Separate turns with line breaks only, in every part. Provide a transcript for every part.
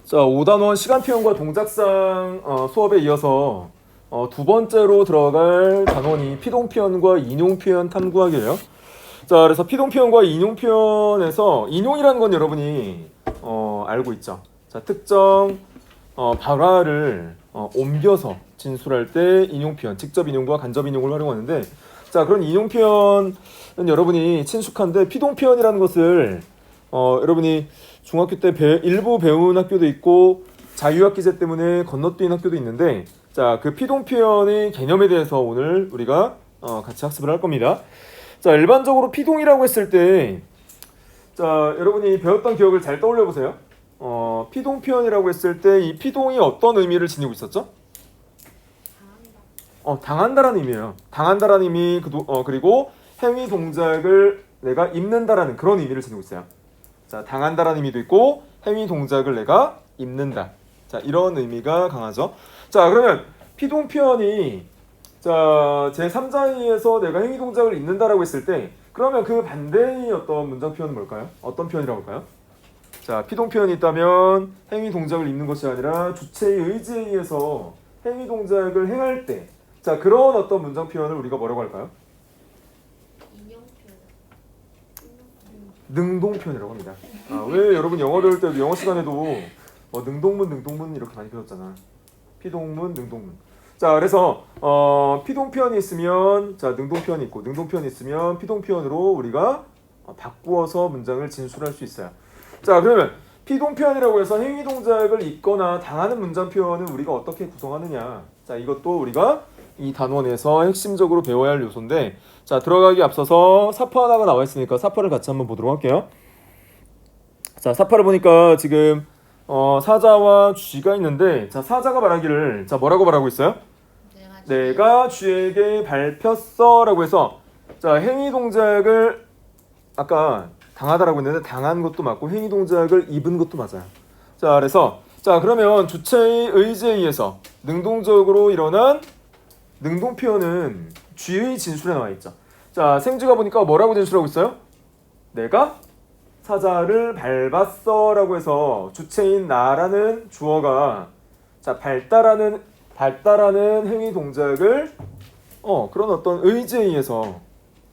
자, 5단원 시간표현과 동작상 수업에 이어서 두 번째로 들어갈 단원이 피동표현과 인용표현 탐구하기예요. 자, 그래서 피동표현과 인용표현에서 인용이라는 건 여러분이 알고 있죠. 자, 특정 발화를 옮겨서 진술할 때 인용표현, 직접 인용과 간접 인용을 활용하는데, 자, 그런 인용표현은 여러분이 친숙한데 피동표현이라는 것을 여러분이 중학교 때 일부 배운 학교도 있고 자유학기제 때문에 건너뛴 학교도 있는데, 자, 그 피동표현의 개념에 대해서 오늘 우리가 같이 학습을 할 겁니다. 자, 일반적으로 피동이라고 했을 때, 자, 여러분이 배웠던 기억을 잘 떠올려 보세요. 피동표현이라고 했을 때 이 피동이 어떤 의미를 지니고 있었죠? 당한다라는 의미예요. 당한다라는 의미, 그리고 행위 동작을 내가 입는다라는 그런 의미를 지니고 있어요. 자, 당한다라는 의미도 있고 행위 동작을 내가 입는다. 자, 이런 의미가 강하죠. 자, 그러면 피동표현이 자, 제3자의에서 내가 행위 동작을 입는다라고 했을 때, 그러면 그 반대의 어떤 문장 표현은 뭘까요? 어떤 표현이라고 할까요? 자, 피동표현이 있다면 행위 동작을 입는 것이 아니라 주체의 의지에 의해서 행위 동작을 행할 때, 자, 그런 어떤 문장 표현을 우리가 뭐라고 할까요? 능동표현이라고 합니다. 왜 여러분 영어 배울 때도 영어 시간에도 능동문 이렇게 많이 배웠잖아. 피동문, 능동문. 자, 그래서 피동표현이 있으면 자, 능동표현이 있고 능동표현이 있으면 피동표현으로 우리가 바꾸어서 문장을 진술할 수 있어요. 자, 그러면 피동표현이라고 해서 행위 동작을 입거나 당하는 문장 표현은 우리가 어떻게 구성하느냐. 자, 이것도 우리가 이 단원에서 핵심적으로 배워야 할 요소인데, 자, 들어가기 앞서서 사파 하나가 나와 있으니까 사파를 같이 한번 보도록 할게요. 자, 사파를 보니까 지금 사자와 쥐가 있는데, 자, 사자가 말하기를, 자, 뭐라고 말하고 있어요? 내가 쥐에게 밟혔어 라고 해서, 자, 행위 동작을 아까 당하다라고 했는데 당한 것도 맞고 행위 동작을 입은 것도 맞아요. 자, 그래서 자, 그러면 주체의 의지에 의해서 능동적으로 일어난 능동 표현은 쥐의 진술에 나와 있죠. 자, 생쥐가 보니까 뭐라고 진술하고 있어요? 내가 사자를 밟았어 라고 해서 주체인 나라는 주어가 자, 밟다라는 행위 동작을 그런 어떤 의지에 의해서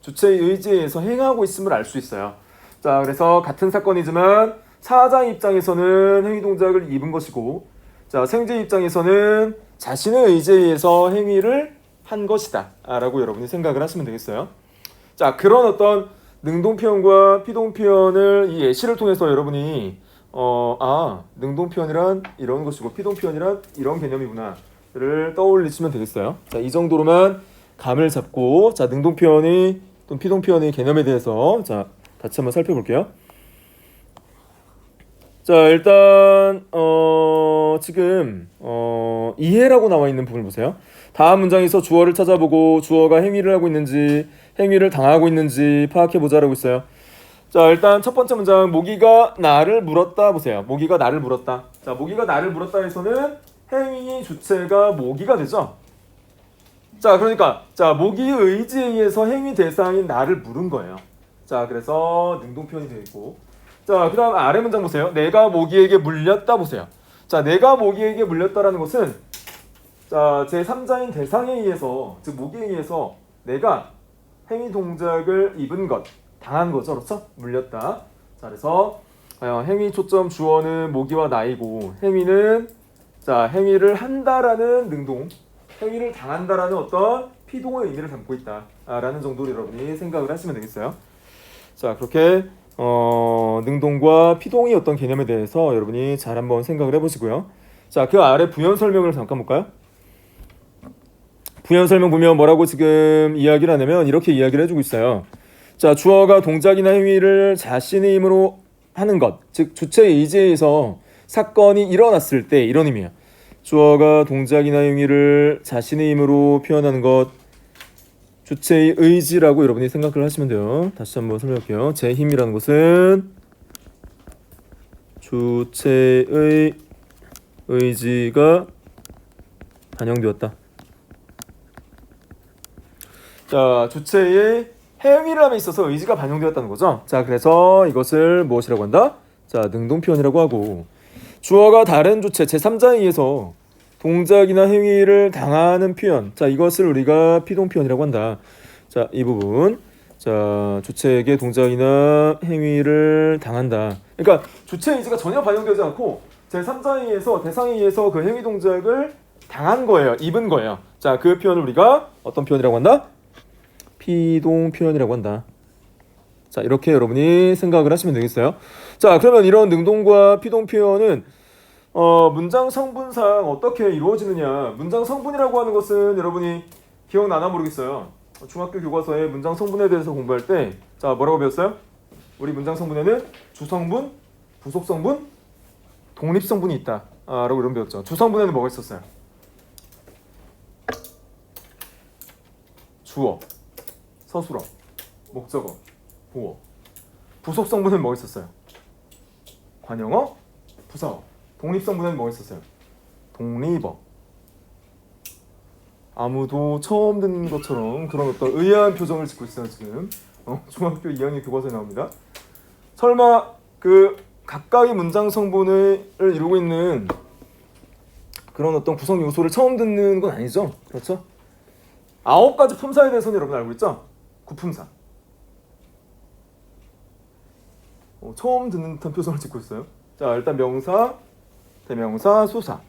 주체의 의지에 의해서 행하고 있음을 알 수 있어요. 자, 그래서 같은 사건이지만 사자 입장에서는 행위 동작을 입은 것이고, 자, 생쥐 입장에서는 자신의 의지에 의해서 행위를 한 것이다 라고 여러분이 생각을 하시면 되겠어요. 자, 그런 어떤 능동표현과 피동표현을 이 예시를 통해서 여러분이 능동표현이란 이런 것이고 피동표현이란 이런 개념이구나를 떠올리시면 되겠어요. 자, 이 정도로만 감을 잡고, 자, 능동표현이 또 피동표현의 개념에 대해서 자, 같이 한번 살펴볼게요. 자, 일단 지금 이해라고 나와 있는 부분을 보세요. 다음 문장에서 주어를 찾아보고 주어가 행위를 하고 있는지 행위를 당하고 있는지 파악해보자라고 있어요. 자, 일단 첫 번째 문장, 모기가 나를 물었다 보세요. 모기가 나를 물었다. 자, 모기가 나를 물었다 해서는 행위 주체가 모기가 되죠. 자, 그러니까 자, 모기의 의지에 의해서 행위 대상인 나를 물은 거예요. 자, 그래서 능동표현이 되어 있고, 자, 그 다음 아래 문장 보세요. 내가 모기에게 물렸다 보세요. 자, 내가 모기에게 물렸다라는 것은 자, 제3자인 대상에 의해서, 즉 모기에 의해서 내가 행위 동작을 입은 것, 당한 거죠. 그렇죠? 물렸다. 자, 그래서 행위 초점 주어는 모기와 나이고, 행위는 자, 행위를 한다라는 능동, 행위를 당한다라는 어떤 피동의 의미를 담고 있다라는 정도로 여러분이 생각을 하시면 되겠어요. 자, 그렇게 능동과 피동의 어떤 개념에 대해서 여러분이 잘 한번 생각을 해보시고요. 자, 그 아래 부연 설명을 잠깐 볼까요? 부연 설명 보면 뭐라고 지금 이야기를 하냐면 이렇게 이야기를 해주고 있어요. 자, 주어가 동작이나 행위를 자신의 힘으로 하는 것, 즉 주체의 의지에 의해서 사건이 일어났을 때 이런 의미예요. 주어가 동작이나 행위를 자신의 힘으로 표현하는 것, 주체의 의지라고 여러분이 생각을 하시면 돼요. 다시 한번 설명할게요. 제 힘이라는 것은 주체의 의지가 반영되었다. 자, 주체의 행위를 함에 있어서 의지가 반영되었다는 거죠. 자, 그래서 이것을 무엇이라고 한다? 자, 능동표현이라고 하고, 주어가 다른 주체 제3자에 의해서 동작이나 행위를 당하는 표현. 자, 이것을 우리가 피동 표현이라고 한다. 자, 이 부분. 자, 주체에게 동작이나 행위를 당한다. 그러니까 주체 의지가 전혀 반영되지 않고 제3자에 의해서 대상에 의해서 그 행위 동작을 당한 거예요. 입은 거예요. 자, 그 표현을 우리가 어떤 표현이라고 한다? 피동 표현이라고 한다. 자, 이렇게 여러분이 생각을 하시면 되겠어요. 자, 그러면 이런 능동과 피동 표현은 문장 성분상 어떻게 이루어지느냐. 문장 성분이라고 하는 것은 여러분이 기억나나 모르겠어요. 중학교 교과서에 문장 성분에 대해서 공부할 때 자, 뭐라고 배웠어요? 우리 문장 성분에는 주성분, 부속성분, 독립성분이 있다 라고 이런 배웠죠. 주성분에는 뭐가 있었어요? 주어, 서술어, 목적어, 보어. 부속성분은 뭐가 있었어요? 관형어, 부사어. 독립성분에는 뭐가 있었어요? 독립어. 아무도 처음 듣는 것처럼 그런 어떤 의아한 표정을 짓고 있어요 지금. 중학교 2학년 교과서에 나옵니다. 설마 그 각각의 문장 성분을 이루고 있는 그런 어떤 구성 요소를 처음 듣는 건 아니죠? 그렇죠? 9가지 품사에 대해서는 여러분 알고 있죠? 구품사. 처음 듣는 듯한 표정을 짓고 있어요. 자, 일단 명사, 대명사, 수사.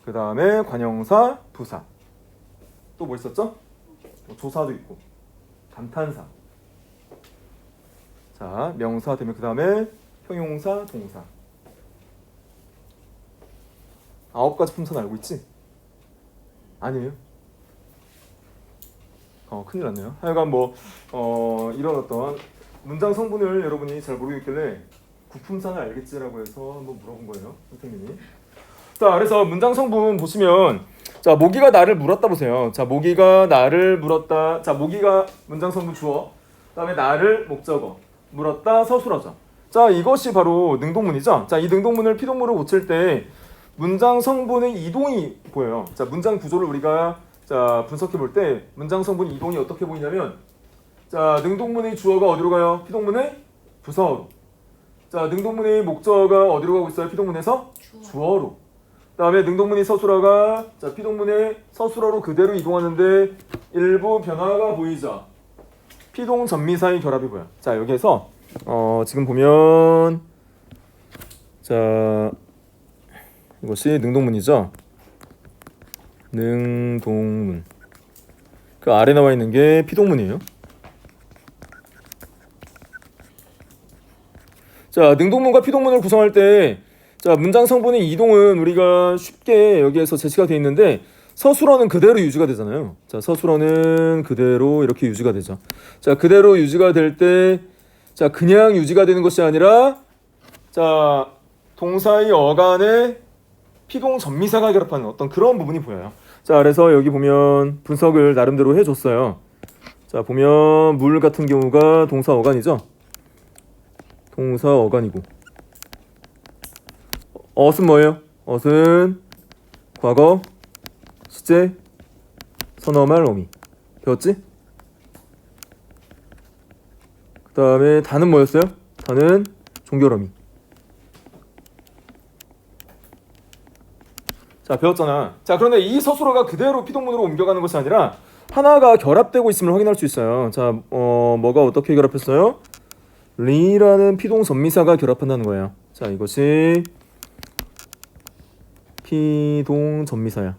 그 다음에 관형사, 부사. 또 뭐 있었죠? 조사도 있고 감탄사. 자, 명사, 대명, 그 다음에 형용사, 동사. 9가지 품사는 알고 있지? 아니에요? 큰일 났네요. 하여간 이런 어떤 문장 성분을 여러분이 잘 모르겠길래 구품사는 알겠지라고 해서 한번 물어본 거예요, 선생님이. 자, 그래서 문장 성분 보시면 자, 모기가 나를 물었다 보세요. 자, 모기가 나를 물었다. 자, 모기가 문장 성분 주어. 그다음에 나를 목적어. 물었다 서술어죠. 자, 이것이 바로 능동문이죠. 자, 이 능동문을 피동문으로 고칠 때 문장 성분의 이동이 보여요. 자, 문장 구조를 우리가 자, 분석해 볼 때 문장 성분 이동이 어떻게 보이냐면 자, 능동문의 주어가 어디로 가요? 피동문의 부사어로. 자, 능동문의 목적어가 어디로 가고 있어요? 피동문에서 주어로. 그다음에 능동문이 서술어가 자, 피동문의 서술어로 그대로 이동하는데 일부 변화가 보이죠. 피동 전미사의 결합이 보여. 자, 여기에서 지금 보면 자, 이것이 능동문이죠. 능동문. 그 아래 나와 있는 게 피동문이에요. 자, 능동문과 피동문을 구성할 때 자, 문장 성분의 이동은 우리가 쉽게 여기에서 제시가 되어 있는데 서술어는 그대로 유지가 되잖아요. 자, 서술어는 그대로 이렇게 유지가 되죠. 자, 그대로 유지가 될 때 자, 그냥 유지가 되는 것이 아니라 자, 동사의 어간에 피동 전미사가 결합하는 어떤 그런 부분이 보여요. 자, 그래서 여기 보면 분석을 나름대로 해줬어요. 자, 보면 물 같은 경우가 동사 어간이죠. 동사 어간이고 어은 뭐예요? 어은 과거, 시제, 선어말, 어미. 배웠지? 그 다음에 다는 뭐였어요? 다는 종결어미. 자, 배웠잖아. 자, 그런데 이 서술어가 그대로 피동문으로 옮겨가는 것이 아니라 하나가 결합되고 있음을 확인할 수 있어요. 자, 뭐가 어떻게 결합했어요? 리라는 피동 전미사가 결합한다는 거예요. 자, 이것이 피동 전미사야.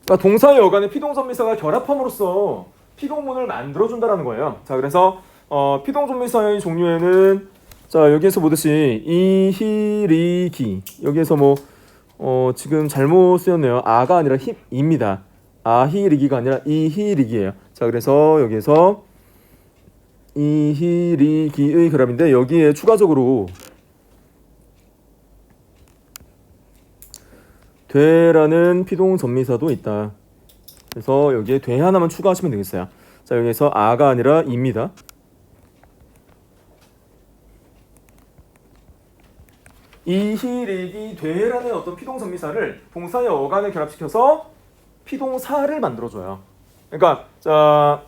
그러니까 동사의 어간에 피동 전미사가 결합함으로써 피동문을 만들어준다라는 거예요. 자, 그래서 피동 전미사의 종류에는 자, 여기에서 보듯이 이히리기. 여기에서 지금 잘못 쓰였네요. 아가 아니라 입니다. 아히리기가 아니라 이히리기예요. 자, 그래서 여기에서 이히리기의 결합인데 여기에 추가적으로 되라는 피동 전미사도 있다. 그래서 여기에 돼 하나만 추가하시면 되겠어요. 자, 여기에서 아가 아니라 입니다. 이히리기 되라는 어떤 피동 전미사를 동사의 어간에 결합시켜서 피동사를 만들어줘요. 그러니까 자,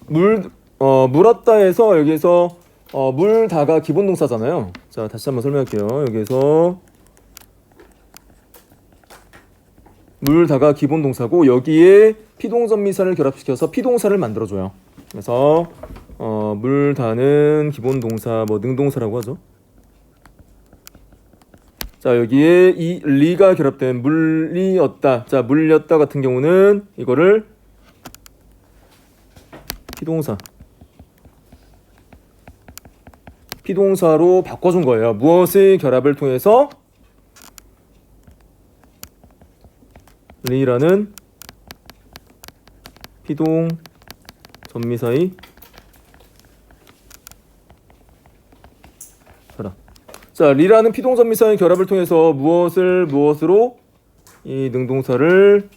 물었다 해서 여기에서 물다가 기본 동사잖아요. 자, 다시 한번 설명할게요. 여기에서 물다가 기본 동사고 여기에 피동전미사를 결합시켜서 피동사를 만들어줘요. 그래서 물다는 기본 동사 뭐 능동사라고 하죠. 자, 여기에 이 리가 결합된 물리었다. 자, 물렸다 같은 경우는 이거를 피동사로 바꿔준 거예요. 무엇의 결합을 통해서 리라는 피동 전미사의 결합. 자, 리라는 피동 전미사의 결합을 통해서 무엇으로 이 능동사를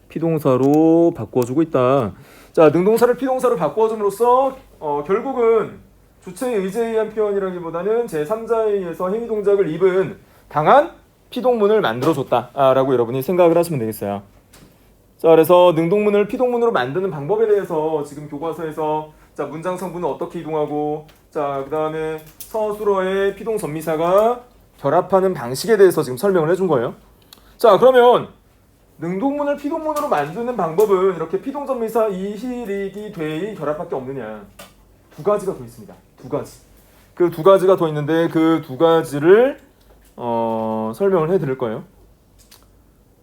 피동사로 바꿔주고 있다. 자, 능동사를 피동사로 바꿔줌으로써 결국은 주체의 의지에 의한 표현이라기보다는 제3자에 의해서 행위 동작을 입은 당한 피동문을 만들어줬다라고 여러분이 생각을 하시면 되겠어요. 자, 그래서 능동문을 피동문으로 만드는 방법에 대해서 지금 교과서에서 자, 문장 성분은 어떻게 이동하고 자, 그 다음에 서술어의 피동 전미사가 결합하는 방식에 대해서 지금 설명을 해준 거예요. 자, 그러면 능동문을 피동문으로 만드는 방법은 이렇게 피동 전미사 이희리기 되의 결합밖에 없느냐? 두 가지가 더 있습니다. 두 가지. 그 두 가지가 더 있는데 그 두 가지를 설명을 해드릴 거예요.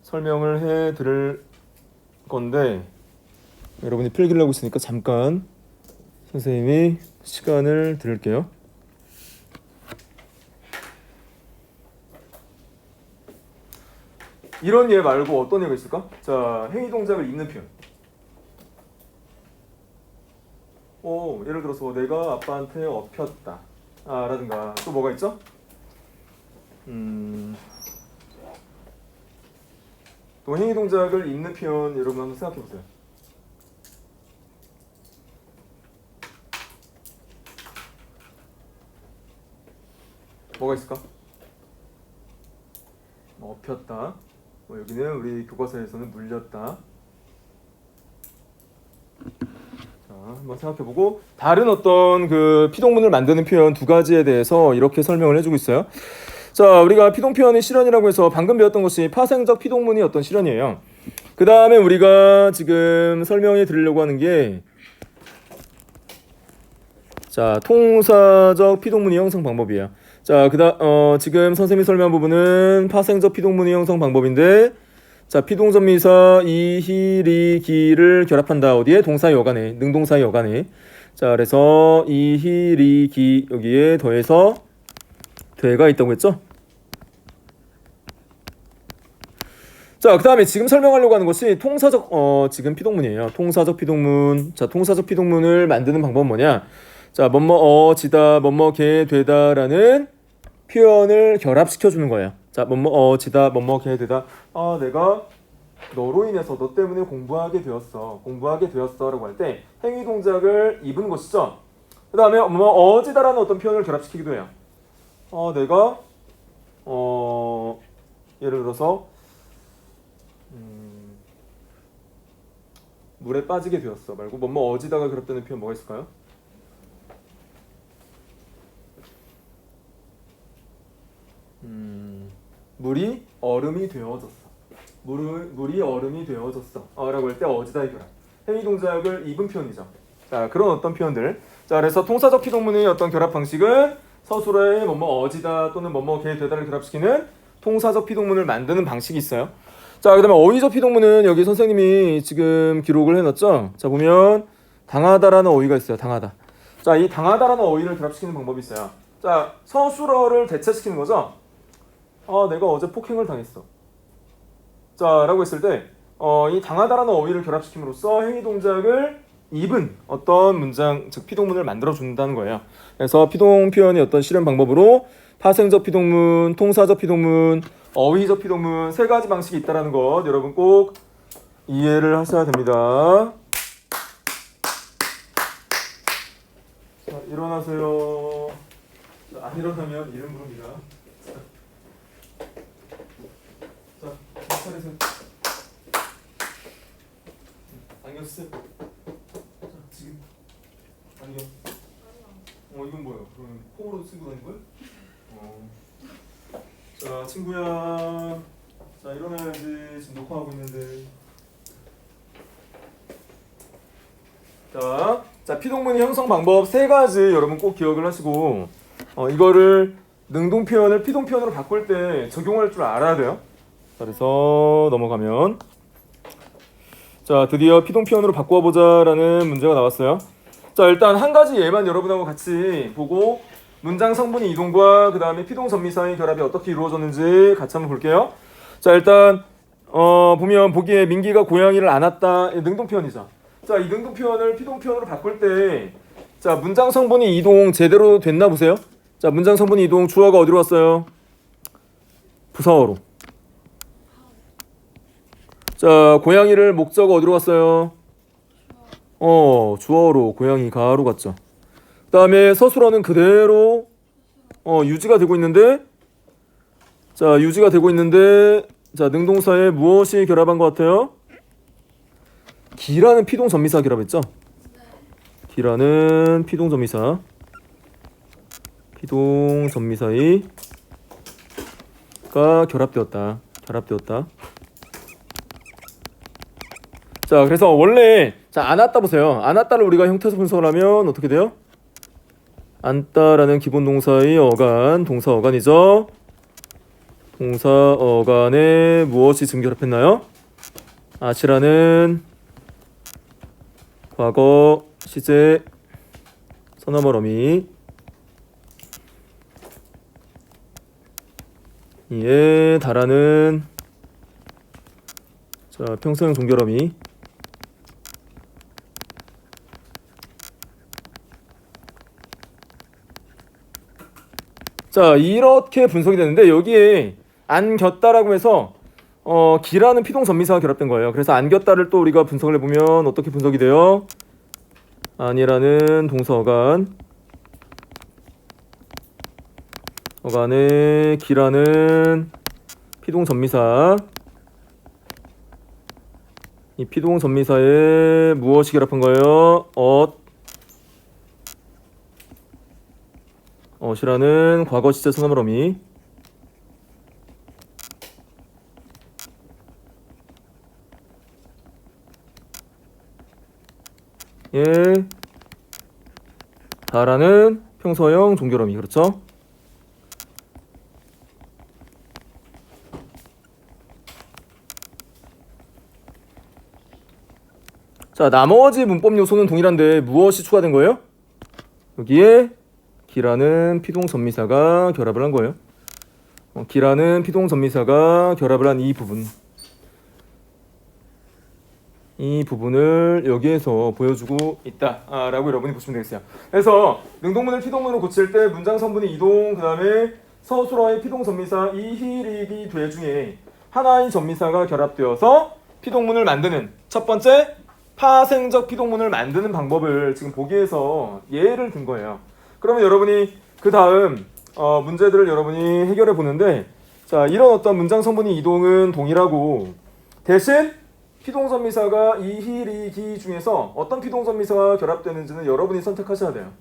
설명을 해드릴 건데 여러분이 필기를 하고 있으니까 잠깐 선생님이 시간을 드릴게요. 이런 예 말고 어떤 예가 있을까? 자, 행위 동작을 잇는 표현. 예를 들어서 내가 아빠한테 업혔다. 라든가 또 뭐가 있죠? 또 행위 동작을 잇는 표현 여러분 한번 생각해 보세요. 뭐가 있을까? 업혔다. 여기는 우리 교과서에서는 물렸다. 자, 한번 생각해보고 다른 어떤 그 피동문을 만드는 표현 두 가지에 대해서 이렇게 설명을 해주고 있어요. 자, 우리가 피동 표현의 실현이라고 해서 방금 배웠던 것이 파생적 피동문이 어떤 실현이에요. 그 다음에 우리가 지금 설명해 드리려고 하는 게 자, 통사적 피동문의 형성 방법이에요. 자, 지금 선생님이 설명한 부분은 파생적 피동문의 형성 방법인데 자, 피동전미사 이희리기를 결합한다. 어디에? 동사의 어간에, 능동사의 어간에. 자, 그래서 이희리기 여기에 더해서 되가 있다고 했죠? 자, 그 다음에 지금 설명하려고 하는 것이 통사적 지금 피동문이에요. 통사적 피동문. 자, 통사적 피동문을 만드는 방법은 뭐냐? 자, 뭐뭐어지다, 뭐뭐게 되다라는 표현을 결합시켜 주는 거예요. 자, 뭐뭐어지다, 뭐뭐게 되다. 내가 너로 인해서 너 때문에 공부하게 되었어라고 할 때 행위 동작을 입은 것이죠. 그 다음에 어지다라는 어떤 표현을 결합시키기도 해요. 내가 예를 들어서 물에 빠지게 되었어 말고 어지다가 결합되는 표현 뭐가 있을까요? 물이 얼음이 되어졌어. 물이 얼음이 되어졌어. 라고 할 때 어지다의 결합. 행위 동작을 입은 표현이죠. 자, 그런 어떤 표현들. 자, 그래서 통사적 피동문의 어떤 결합 방식은 서술어의 어지다 또는 게 되다를 결합시키는 통사적 피동문을 만드는 방식이 있어요. 자, 그 다음에 어휘적 피동문은 여기 선생님이 지금 기록을 해놨죠. 자, 보면 당하다라는 어휘가 있어요. 당하다. 자, 이 당하다라는 어휘를 결합시키는 방법이 있어요. 자, 서술어를 대체시키는 거죠. 내가 어제 폭행을 당했어. 자, 라고 했을 때 이 당하다라는 어휘를 결합시킴으로써 행위 동작을 입은 어떤 문장, 즉 피동문을 만들어준다는 거예요. 그래서 피동 표현의 어떤 실현 방법으로 파생적 피동문, 통사적 피동문, 어휘적 피동문 세 가지 방식이 있다는 것 여러분 꼭 이해를 하셔야 됩니다. 자, 일어나세요. 자, 안 일어나면 이름 부릅니다. 자, 차례세요. 안경 쓰세요. 자, 지금 안경. 이건 뭐야? 시간인걸? 자 친구야, 자 일어나야지. 지금 녹화하고 있는데. 자 피동문의 형성 방법 세 가지 여러분 꼭 기억을 하시고 이거를 능동 표현을 피동 표현으로 바꿀 때 적용할 줄 알아야 돼요. 자, 그래서 넘어가면 자 드디어 피동 표현으로 바꿔보자라는 문제가 나왔어요. 자 일단 한 가지 예만 여러분하고 같이 보고 문장 성분의 이동과 그 다음에 피동 전미사의 결합이 어떻게 이루어졌는지 같이 한번 볼게요. 자 일단 보면 보기에 민기가 고양이를 안았다. 능동 표현이죠. 자, 이 능동 표현을 피동 표현으로 바꿀 때, 자, 문장 성분이 이동 제대로 됐나 보세요. 자, 문장 성분이 이동 주어가 어디로 왔어요? 부사어로. 자, 고양이를 목적어 어디로 왔어요? 주어로 고양이 가로 갔죠. 그 다음에 서술어는 그대로 유지가 되고 있는데, 자, 유지가 되고 있는데, 자, 능동사에 무엇이 결합한 것 같아요? 기라는 피동 전미사 결합했죠? 기라는 피동 전미사의 가 결합되었다. 자, 그래서 원래 자 안았다 보세요. 안았다를 우리가 형태에서 분석을 하면 어떻게 돼요? 안다라는 기본 동사의 어간, 동사 어간이죠. 동사 어간에 무엇이 증결합했나요? 아치라는 과거 시제 서너멀 어미 이에 달하는 자 평소형 종결 어미 자 이렇게 분석이 되는데 여기에 안겼다라고 해서 기라는 피동 전미사가 결합된 거예요. 그래서 안겼다를 또 우리가 분석을 해보면 어떻게 분석이 돼요? 아니라는 동사 어간에 기라는 피동 전미사 이 피동 전미사에 무엇이 결합한 거예요? 엇이라는 과거 시제 서너멀 어미 예, 다라는 평소형 종결어미 그렇죠? 자 나머지 문법 요소는 동일한데 무엇이 추가된 거예요? 여기에 기라는 피동 전미사가 결합을 한 거예요. 기라는 피동 전미사가 결합을 한 이 부분을 여기에서 보여주고 있다라고 여러분이 보시면 되겠어요. 그래서 능동문을 피동문으로 고칠 때 문장 성분의 이동, 그 다음에 서술어의 피동 전미사 이히리기 돼 중에 하나의 전미사가 결합되어서 피동문을 만드는 첫 번째 파생적 피동문을 만드는 방법을 지금 보기에서 예를 든 거예요. 그러면 여러분이 그 다음 문제들을 여러분이 해결해 보는데 자 이런 어떤 문장 성분의 이동은 동일하고 대신 피동전미사가 이히리기 중에서 어떤 피동전미사가 결합되는지는 여러분이 선택하셔야 돼요.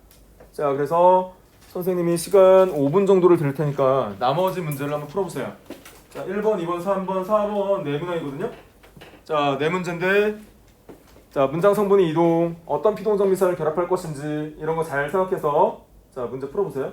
자 그래서 선생님이 시간 5분 정도를 드릴 테니까 나머지 문제를 한번 풀어보세요. 자 1번, 2번, 3번, 4번 네 문항이거든요. 자 네 문제인데 자 문장 성분의 이동 어떤 피동전미사를 결합할 것인지 이런 거 잘 생각해서 자 문제 풀어보세요.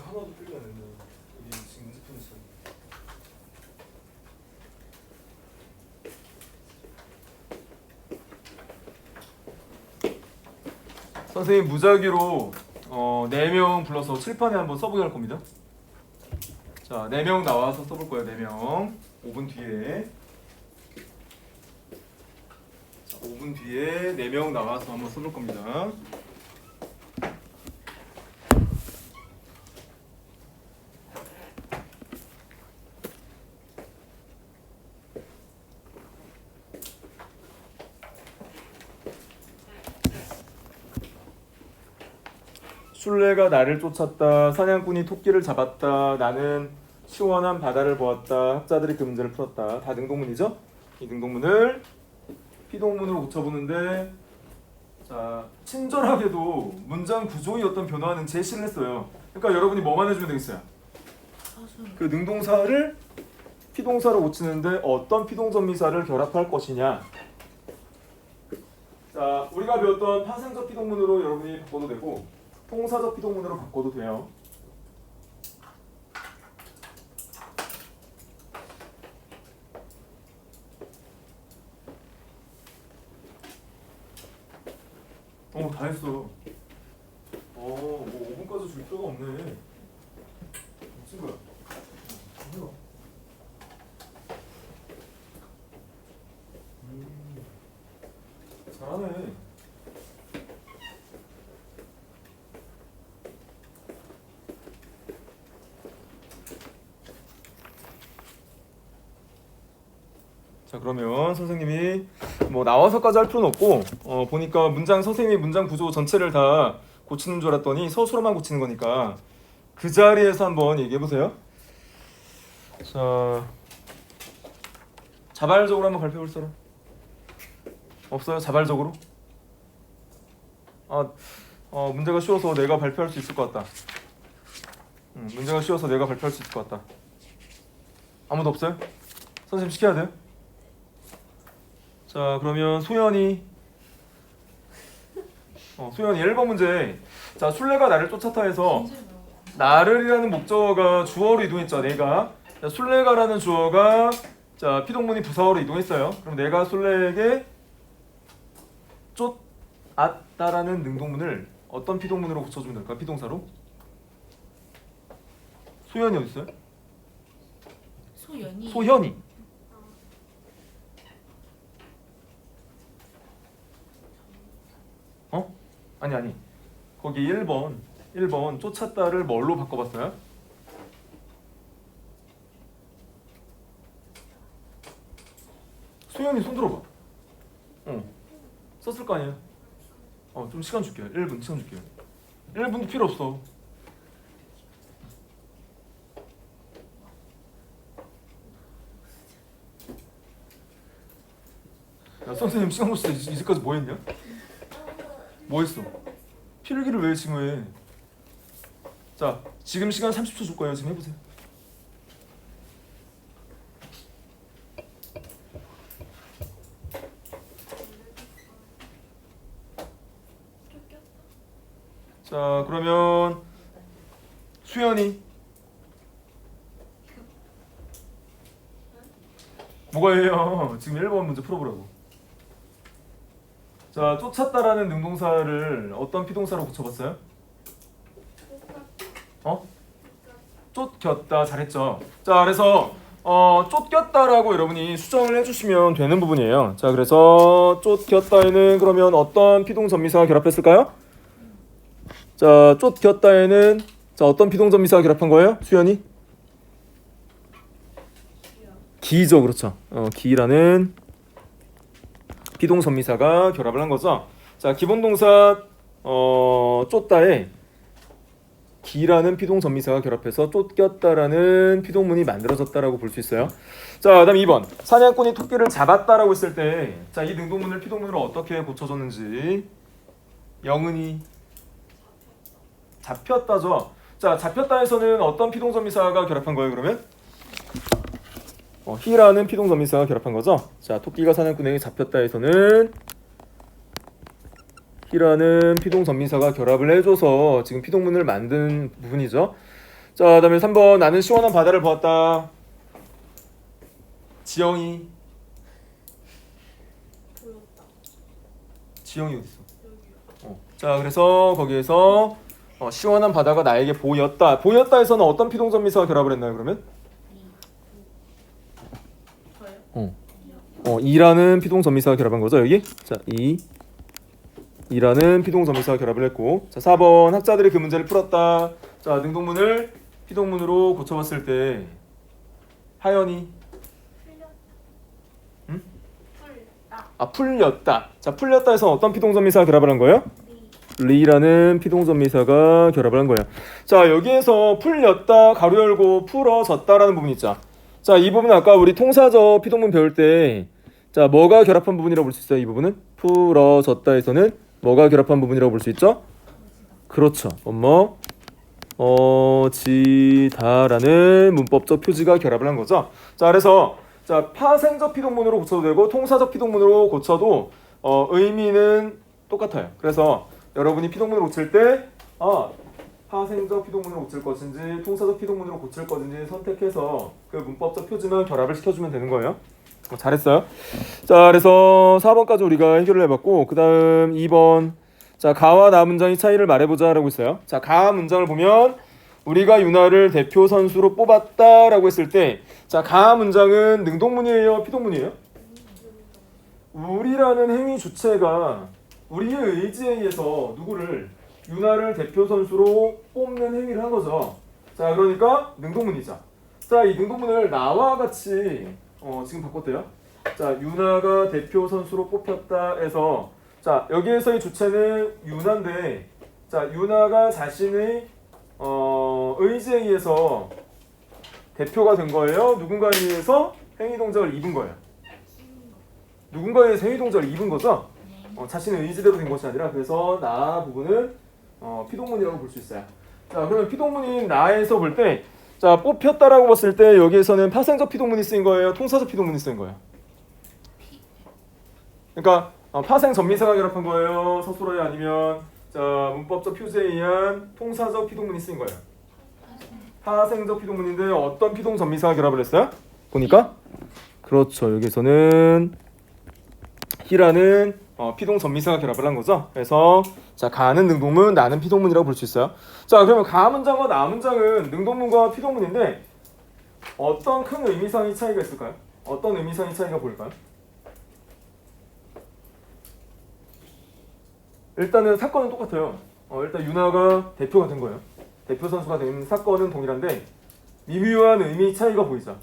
하나도 풀리지 않는다. 여기 지금 문제 푸는 시간. 선생님 무작위로 4명 불러서 칠판에 한번 써보게 할 겁니다. 자 4명 나와서 써볼 거예요. 4명 5분 뒤에 자, 5분 뒤에 4명 나와서 한번 써볼 겁니다. 술래가 나를 쫓았다. 사냥꾼이 토끼를 잡았다. 나는 시원한 바다를 보았다. 학자들이 그 문제를 풀었다. 다 능동문이죠? 이 능동문을 피동문으로 고쳐보는데 자 친절하게도 문장 구조의 어떤 변화는 제시를 했어요. 그러니까 여러분이 뭐만 해주면 되겠어요? 그 능동사를 피동사로 고치는데 어떤 피동전미사를 결합할 것이냐. 자 우리가 배웠던 파생적 피동문으로 여러분이 바꿔도 되고 통사적 피동문으로 바꿔도 돼요. 다 했어. 뭐 5분까지 줄 필요가 없네. 친구야. 잘하네. 자 그러면 선생님이 뭐 나와서까지 할 필요는 없고 보니까 선생님이 문장 구조 전체를 다 고치는 줄 알았더니 서술어만 고치는 거니까 그 자리에서 한번 얘기해 보세요. 자 자발적으로 한번 발표해 볼 사람 없어요? 자발적으로? 문제가 쉬워서 내가 발표할 수 있을 것 같다. 문제가 쉬워서 내가 발표할 수 있을 것 같다. 아무도 없어요? 선생님 시켜야 돼요? 자 그러면 소연이 1번 문제. 자 술래가 나를 쫓았다 해서 나를이라는 목적어가 주어로 이동했죠. 내가. 자, 술래가라는 주어가 자 피동문이 부사어로 이동했어요. 그럼 내가 술래에게 쫓았다라는 능동문을 어떤 피동문으로 고쳐주면 될까? 피동사로? 소연이 어디 있어요? 소현이. 아니 거기 1번 쫓았다를 뭘로 바꿔봤어요? 소연이 손 들어봐. 썼을 거 아니에요? 좀 시간 줄게요. 1분 시간 줄게요. 1분도 필요 없어. 야 선생님 시간 없을 때 이제까지 뭐 했냐? 뭐 했어? 필기를 왜 지금 해? 자 지금 시간 30초 줄 거예요. 지금 해보세요. 자 그러면 수연이 뭐가 해요? 지금 1번 문제 풀어보라고. 자 쫓았다라는 능동사를 어떤 피동사로 고쳐봤어요? 쫓겼다. 잘했죠. 자 그래서 쫓겼다라고 여러분이 수정을 해주시면 되는 부분이에요. 자 그래서 쫓겼다에는 그러면 어떤 피동전미사가 결합했을까요? 자 쫓겼다에는 자 어떤 피동전미사가 결합한 거예요? 수연이? 기죠. 그렇죠. 기라는 피동전미사가 결합을 한 거죠. 자 기본동사 쫓다에 기라는 피동전미사가 결합해서 쫓겼다라는 피동문이 만들어졌다라고 볼 수 있어요. 자 그다음 2번 사냥꾼이 토끼를 잡았다라고 했을 때 자 이 능동문을 피동문으로 어떻게 고쳐줬는지. 영은이 잡혔다죠. 자 잡혔다에서는 어떤 피동전미사가 결합한 거예요? 그러면 히라는 피동전미사가 결합한 거죠. 자 토끼가 사냥꾼에게 잡혔다에서는 히라는 피동전미사가 결합을 해줘서 지금 피동문을 만든 부분이죠. 자 그다음에 3번 나는 시원한 바다를 보았다. 지영이 어디 있어? 자 그래서 거기에서 시원한 바다가 나에게 보였다. 보였다에서는 어떤 피동전미사가 결합을 했나요? 그러면? 이라는 피동전미사가 결합한 거죠. 여기. 자 이라는 피동전미사가 결합을 했고. 자 4번 학자들이 그 문제를 풀었다. 자 능동문을 피동문으로 고쳐봤을 때 하연이 풀렸다. 자 풀렸다에서 어떤 피동전미사가 결합을 한 거예요? 리라는 피동전미사가 결합을 한 거예요. 자, 여기에서 풀렸다 가로 열고 풀어졌다라는 부분 있죠. 자, 이 부분은 아까 우리 통사적 피동문 배울 때 자, 뭐가 결합한 부분이라고 볼 수 있어요? 이 부분은 풀어졌다에서는 뭐가 결합한 부분이라고 볼 수 있죠? 그렇죠. 지다라는 문법적 표지가 결합을 한 거죠. 자, 그래서 자, 파생적 피동문으로 고쳐도 되고 통사적 피동문으로 고쳐도 의미는 똑같아요. 그래서 여러분이 피동문을 고칠 때 파생적 피동문으로 고칠 것인지 통사적 피동문으로 고칠 것인지 선택해서 그 문법적 표지만 결합을 시켜주면 되는 거예요. 잘했어요. 자, 그래서 4번까지 우리가 해결을 해봤고 그 다음 2번 자, 가와 나 문장의 차이를 말해보자 라고 있어요. 자, 가 문장을 보면 우리가 윤아를 대표 선수로 뽑았다 라고 했을 때 자, 가 문장은 능동문이에요? 피동문이에요? 우리라는 행위 주체가 우리의 의지에 의해서 누구를 윤아를 대표 선수로 뽑는 행위를 한 거죠. 자, 그러니까 능동문이죠. 자, 이 능동문을 나와 같이 지금 바꿨대요. 자, 윤아가 대표 선수로 뽑혔다 해서 자, 여기에서의 주체는 윤아인데 자, 윤아가 자신의 의지에 의해서 대표가 된 거예요? 누군가에 의해서 행위 동작을 입은 거예요? 누군가에 의해서 행위 동작을 입은 거죠? 자신의 의지대로 된 것이 아니라 그래서 나 부분은 피동문이라고 볼 수 있어요. 자, 그러면 피동문인 나에서 볼 때 자, 뽑혔다라고 봤을 때 여기에서는 파생적 피동문이 쓰인 거예요? 통사적 피동문이 쓰인 거예요? 그러니까 파생 전미사가 결합한 거예요? 서술어에 아니면 자, 문법적 표지에 의한 통사적 피동문이 쓰인 거예요? 파생적 피동문인데 어떤 피동 전미사가 결합을 했어요? 보니까 그렇죠. 여기서는 히라는 피동 전미사가 결합을 한 거죠. 그래서 자, 가는 능동문, 나는 피동문이라고 볼 수 있어요. 자, 그러면 가 문장과 나 문장은 능동문과 피동문인데 어떤 큰 의미상의 차이가 있을까요? 어떤 의미상의 차이가 보일까요? 일단은 사건은 똑같아요. 일단 윤아가 대표가 된 거예요. 대표 선수가 된 사건은 동일한데 미묘한 의미 차이가 보이죠.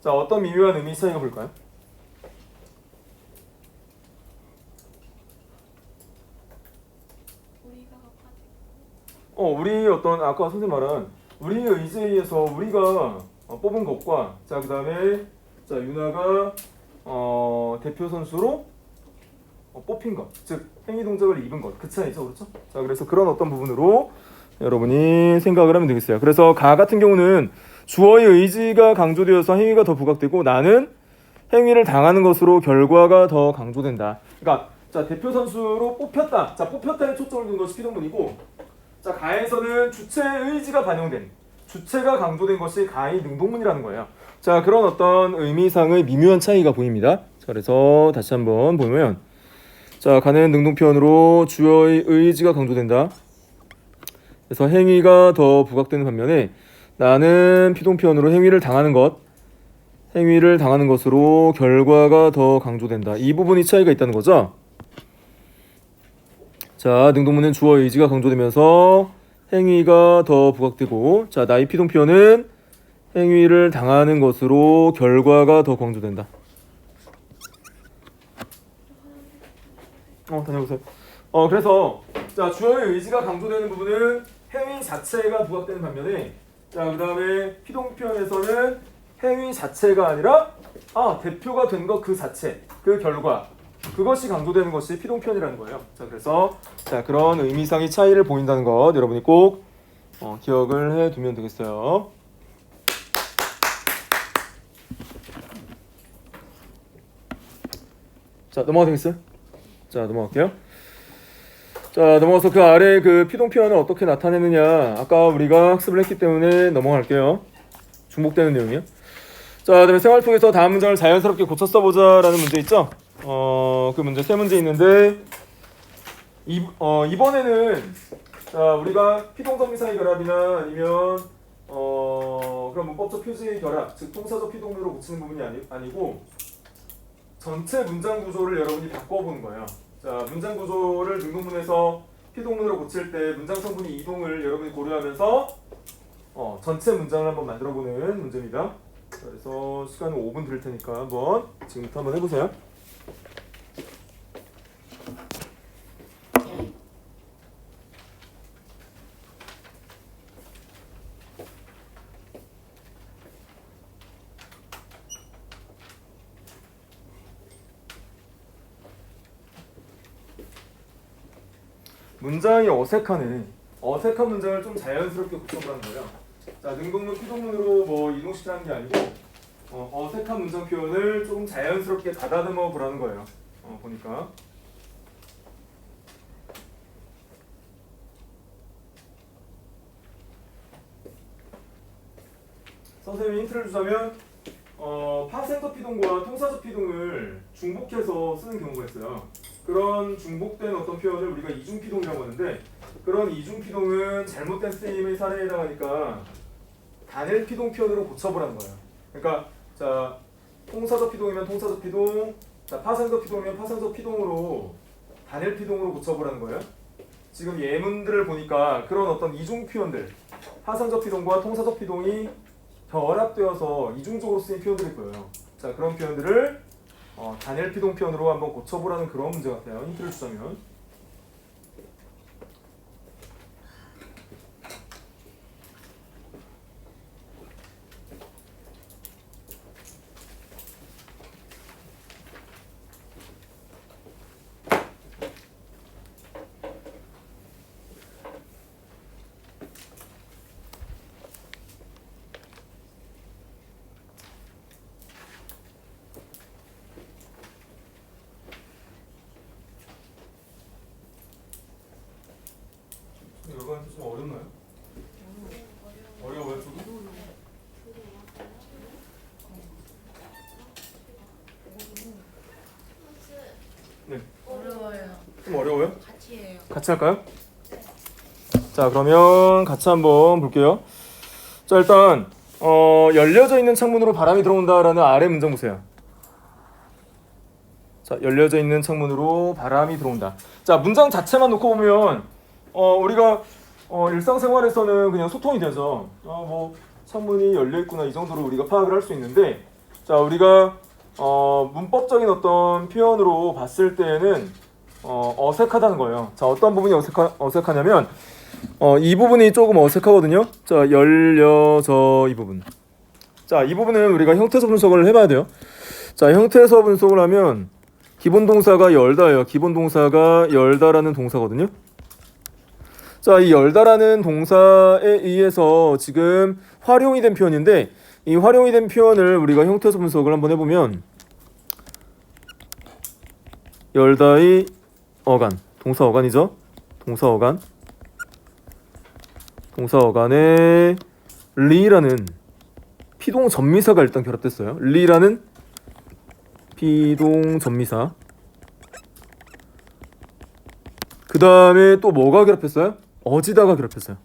자, 어떤 미묘한 의미 차이가 보일까요? 우리 어떤 아까 선생님 말한 우리의 의지에 의해서 우리가 뽑은 것과 자, 그 다음에 자, 윤아가 대표 선수로 뽑힌 것, 즉 행위 동작을 입은 것, 그 차이죠, 그렇죠? 자, 그래서 그런 어떤 부분으로 여러분이 생각을 하면 되겠어요. 그래서 가 같은 경우는 주어의 의지가 강조되어서 행위가 더 부각되고 나는 행위를 당하는 것으로 결과가 더 강조된다. 그러니까 자, 대표 선수로 뽑혔다. 자, 뽑혔다에 초점을 둔 것이 피동문이고 자, 가에서는 주체의 의지가 반영된 주체가 강조된 것이 가의 능동문이라는 거예요. 자, 그런 어떤 의미상의 미묘한 차이가 보입니다. 자, 그래서 다시 한번 보면 자, 가는 능동표현으로 주어의 의지가 강조된다. 그래서 행위가 더 부각되는 반면에 나는 피동표현으로 행위를 당하는 것으로 결과가 더 강조된다. 이 부분이 차이가 있다는 거죠. 자, 능동문은 주어의 의지가 강조되면서 행위가 더 부각되고 자, 나의 피동표현은 행위를 당하는 것으로 결과가 더 강조된다. 다녀보세요. 그래서 자, 주어의 의지가 강조되는 부분은 행위 자체가 부각되는 반면에 자, 그 다음에 피동표현에서는 행위 자체가 아니라 대표가 된 것 그 자체, 그 결과 그것이 강조되는 것이 피동표현이라는 거예요. 자, 그래서 자, 그런 의미상의 차이를 보인다는 것 여러분이 꼭 기억을 해두면 되겠어요. 자, 넘어가도 되겠어요? 자, 넘어갈게요. 자, 넘어가서 그 아래 그 피동표현을 어떻게 나타내느냐 아까 우리가 학습을 했기 때문에 넘어갈게요. 중복되는 내용이요. 자, 그다음에 생활 속에서 다음 문장을 자연스럽게 고쳐 써보자 라는 문제 있죠. 그 문제 세 문제 있는데 이번에는 자, 우리가 피동전미사의 결합이나 아니면 그런 문법적 표지의 결합, 즉 통사적 피동문으로 고치는 부분이 아니고 전체 문장 구조를 여러분이 바꿔보는 거예요. 자, 문장 구조를 능동문에서 피동문으로 고칠 때 문장 성분의 이동을 여러분이 고려하면서 전체 문장을 한번 만들어보는 문제입니다. 자, 그래서 시간은 5분 드릴 테니까 한번 지금부터 한번 해보세요. 문장이 어색하네. 어색한 문장을 좀 자연스럽게 고쳐보라는 거예요. 자, 능동문, 피동문으로 뭐 이동시키는 게 아니고 어색한 문장 표현을 조금 자연스럽게 가다듬어 보라는 거예요. 보니까. 선생님이 힌트를 주자면 파생적 피동과 통사적 피동을 중복해서 쓰는 경우가 있어요. 그런 중복된 어떤 표현을 우리가 이중피동이라고 하는데, 그런 이중피동은 잘못된 쓰임의 사례에 해당하니까 단일피동 표현으로 고쳐보라는 거예요. 그러니까 자, 통사적 피동이면 통사적 피동, 자, 파생적 피동이면 파생적 피동으로 단일피동으로 고쳐보라는 거예요. 지금 예문들을 보니까 그런 어떤 이중 표현들, 파생적 피동과 통사적 피동이 결합되어서 이중적으로 쓰인 표현들일 거예요. 자, 그런 표현들을 단일 피동 표현으로 한번 고쳐보라는 그런 문제 같아요. 힌트를 주자면. 여러분한테 좀 어렵나요? 어려워요, 저도? 네.
어려워요.
좀 어려워요?
같이 해요.
같이 할까요? 자, 그러면 같이 한번 볼게요. 자, 일단 열려져 있는 창문으로 바람이 들어온다라는 아래 문장 보세요. 자, 열려져 있는 창문으로 바람이 들어온다. 자, 문장 자체만 놓고 보면 우리가 일상생활에서는 그냥 소통이 되죠. 뭐 창문이 열려 있구나 이 정도로 우리가 파악을 할 수 있는데, 자, 우리가 문법적인 어떤 표현으로 봤을 때는 어색하다는 거예요. 자, 어떤 부분이 어색하냐면 이 부분이 조금 어색하거든요. 자, 열려져 이 부분. 자, 이 부분은 우리가 형태에서 분석을 해봐야 돼요. 자, 형태에서 분석을 하면 기본 동사가 열다예요. 기본 동사가 열다라는 동사거든요. 자, 이 열다라는 동사에 의해서 지금 활용이 된 표현인데, 이 활용이 된 표현을 우리가 형태에서 분석을 한번 해보면 열다의 어간, 동사 어간이죠. 동사 어간. 동사 어간에 리라는 피동 전미사가 일단 결합됐어요. 리라는 피동 전미사. 그 다음에 또 뭐가 결합했어요? 어지다가 결합했어요.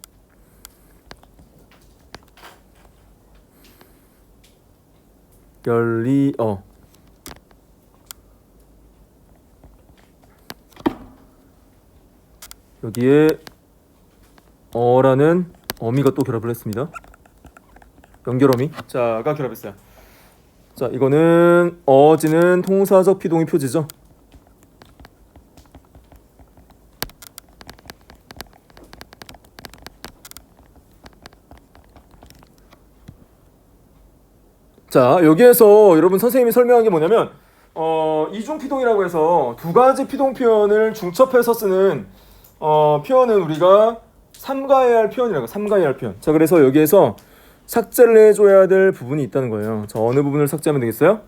열리어. 여기에 어라는 어미가 또 결합을 했습니다. 연결어미. 자가 결합했어요. 자, 이거는 어지는 통사적 피동의 표지죠. 자, 여기에서 여러분 선생님이 설명한 게 뭐냐면 이중 피동이라고 해서 두 가지 피동 표현을 중첩해서 쓰는 표현은 우리가 삼가해야 할 표현이라고. 삼가해야 할 표현. 자, 그래서 여기에서 삭제를 해줘야 될 부분이 있다는 거예요. 자, 어느 부분을 삭제하면 되겠어요?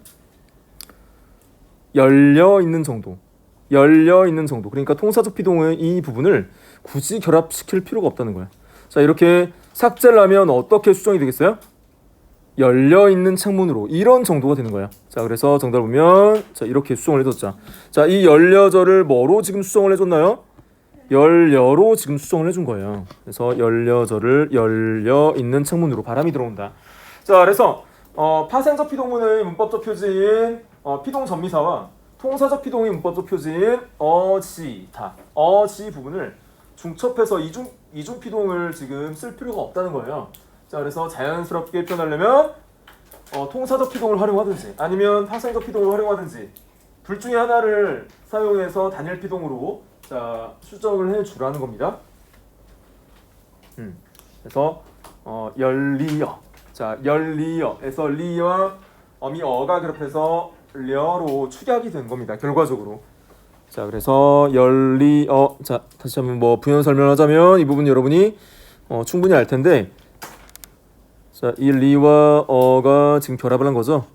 열려 있는 정도. 열려 있는 정도. 그러니까 통사적 피동의 이 부분을 굳이 결합시킬 필요가 없다는 거예요. 자, 이렇게 삭제를 하면 어떻게 수정이 되겠어요? 열려 있는 창문으로, 이런 정도가 되는 거예요. 자, 그래서 정답을 보면 자, 이렇게 수정을 해줬죠. 자, 이 열려져를 뭐로 지금 수정을 해줬나요? 열려로 지금 수정을 해준 거예요. 그래서 열려져를 열려 있는 창문으로 바람이 들어온다. 자, 그래서 파생적 피동문의 문법적 표지인 피동 전미사와 통사적 피동의 문법적 표지인 어지다. 어지 부분을 중첩해서 이중 피동을 지금 쓸 필요가 없다는 거예요. 자, 그래서 자연스럽게 표현하려면 통사적 피동을 활용하든지 아니면 파생적 피동을 활용하든지 둘 중에 하나를 사용해서 단일 피동으로 자, 수정을 해주라는 겁니다. 그래서 열리어. 자, 열리어에서 리와 어미 어가 결합해서 려로 축약이 된 겁니다. 결과적으로. 자, 그래서 열리어. 자, 다시 한번 뭐 부연 설명하자면 이 부분 여러분이 충분히 알 텐데, 자, 이 리와 어가 지금 결합을 한 거죠.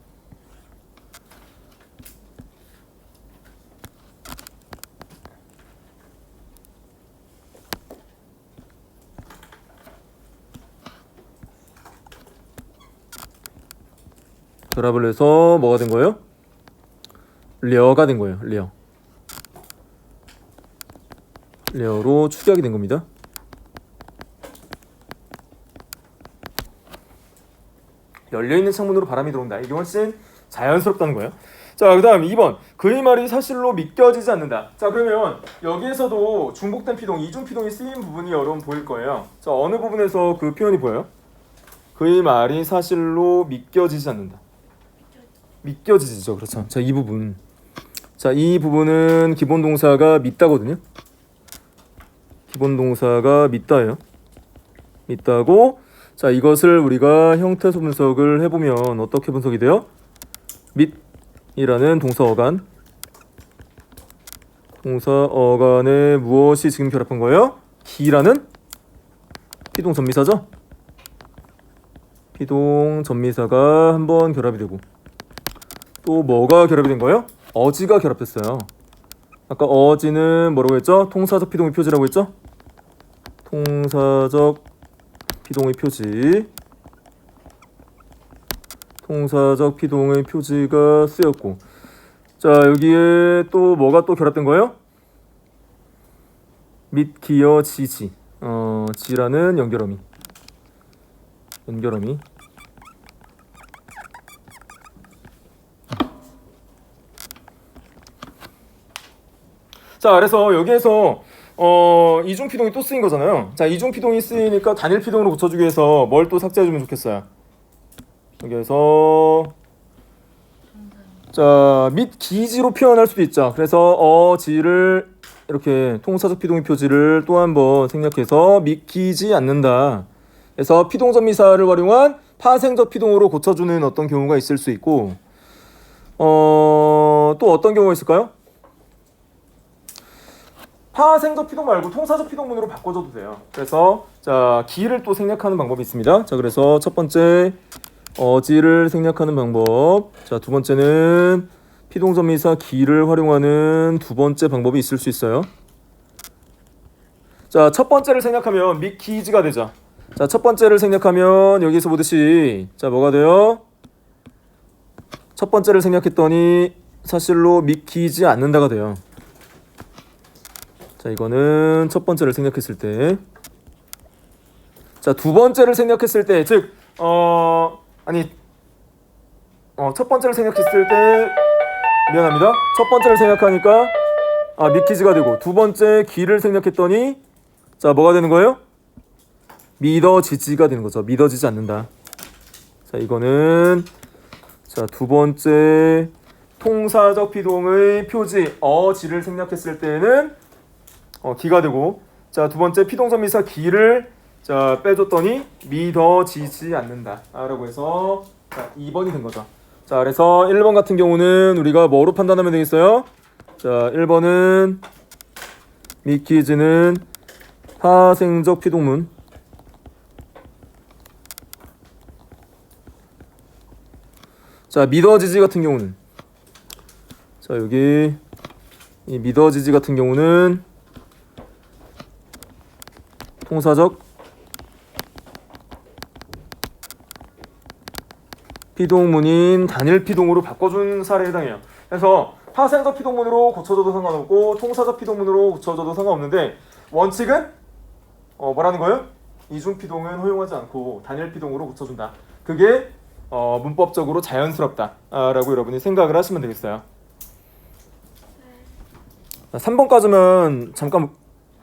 결합을 해서 뭐가 된 거예요? 려가 된 거예요. 려로 축약이 된 겁니다. 열려있는 창문으로 바람이 들어온다. 이게 훨씬 자연스럽다는 거예요. 자, 그 다음 2번. 그의 말이 사실로 믿겨지지 않는다. 자, 그러면 여기에서도 중복된 피동, 이중 피동이 쓰인 부분이 여러분 보일 거예요. 자, 어느 부분에서 그 표현이 보여요? 그의 말이 사실로 믿겨지지 않는다. 믿겨지죠. 그렇죠. 자, 이 부분. 자, 이 부분은 기본 동사가 믿다거든요. 기본 동사가 믿다예요. 믿다고. 자, 이것을 우리가 형태소 분석을 해보면 어떻게 분석이 돼요? 믿이라는 동사 어간에 무엇이 지금 결합한 거예요? 기라는 피동 전미사죠? 피동 전미사가 한번 결합이 되고, 또 뭐가 결합이 된 거예요? 어지가 결합됐어요. 아까 어지는 뭐라고 했죠? 통사적 피동의 표지라고 했죠? 통사적 피동의 표지. 통사적 피동의 표지가 쓰였고, 자, 여기에 또 뭐가 또 결합된 거예요? 밑 기어 지지. 지라는 연결어미. 자, 그래서 여기에서 이중 피동이 또 쓰인 거잖아요. 자, 이중 피동이 쓰이니까 단일 피동으로 고쳐주기 위해서 뭘 또 삭제해주면 좋겠어요. 여기에서 자, 밑 기지로 표현할 수도 있죠. 그래서 어지를 이렇게 통사적 피동의 표지를 또 한번 생략해서 믿기지 않는다. 그래서 피동전미사를 활용한 파생적 피동으로 고쳐주는 어떤 경우가 있을 수 있고, 또 어떤 경우가 있을까요? 파생적 피동 말고 통사적 피동문으로 바꿔줘도 돼요. 그래서 자, 기를 또 생략하는 방법이 있습니다. 자, 그래서 첫 번째 어지를 생략하는 방법. 자, 두 번째는 피동전미사 기를 활용하는 두 번째 방법이 있을 수 있어요. 자, 첫 번째를 생략하면 믿기지가 되죠. 자, 첫 번째를 생략하면 여기서 보듯이 자, 뭐가 돼요? 첫 번째를 생략했더니 사실로 믿기지 않는다가 돼요. 자, 이거는 첫 번째를 생략했을 때. 자, 두 번째를 생략했을 때, 즉 첫 번째를 생략했을 때, 미안합니다. 첫 번째를 생략하니까 믿기지가 되고, 두 번째 기를 생략했더니 자, 뭐가 되는 거예요? 믿어지지가 되는 거죠. 믿어지지 않는다. 자, 이거는 자, 두 번째 통사적 피동의 표지 어지를 생략했을 때는 기가 되고, 자, 두 번째 피동전미사 기를 자, 빼줬더니 믿어지지 않는다 라고 해서 자, 2번이 된 거죠. 자, 그래서 1번 같은 경우는 우리가 뭐로 판단하면 되겠어요? 자, 1번은 믿기지는 파생적 피동문. 자, 믿어지지 같은 경우는 자, 여기 이 믿어지지 같은 경우는 통사적 피동문인 단일 피동으로 바꿔준 사례에 해당해요. 그래서 파생적 피동문으로 고쳐줘도 상관없고 통사적 피동문으로 고쳐줘도 상관없는데, 원칙은 뭐라는 거예요? 이중 피동은 허용하지 않고 단일 피동으로 고쳐준다. 그게 문법적으로 자연스럽다 라고 여러분이 생각을 하시면 되겠어요. 3번까지만 잠깐.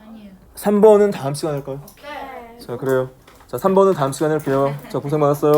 아니에요.
3번은 다음 시간에 할까요?
네.
자, 그래요. 자, 3번은 다음 시간에 할게요. 자, 고생 많았어요.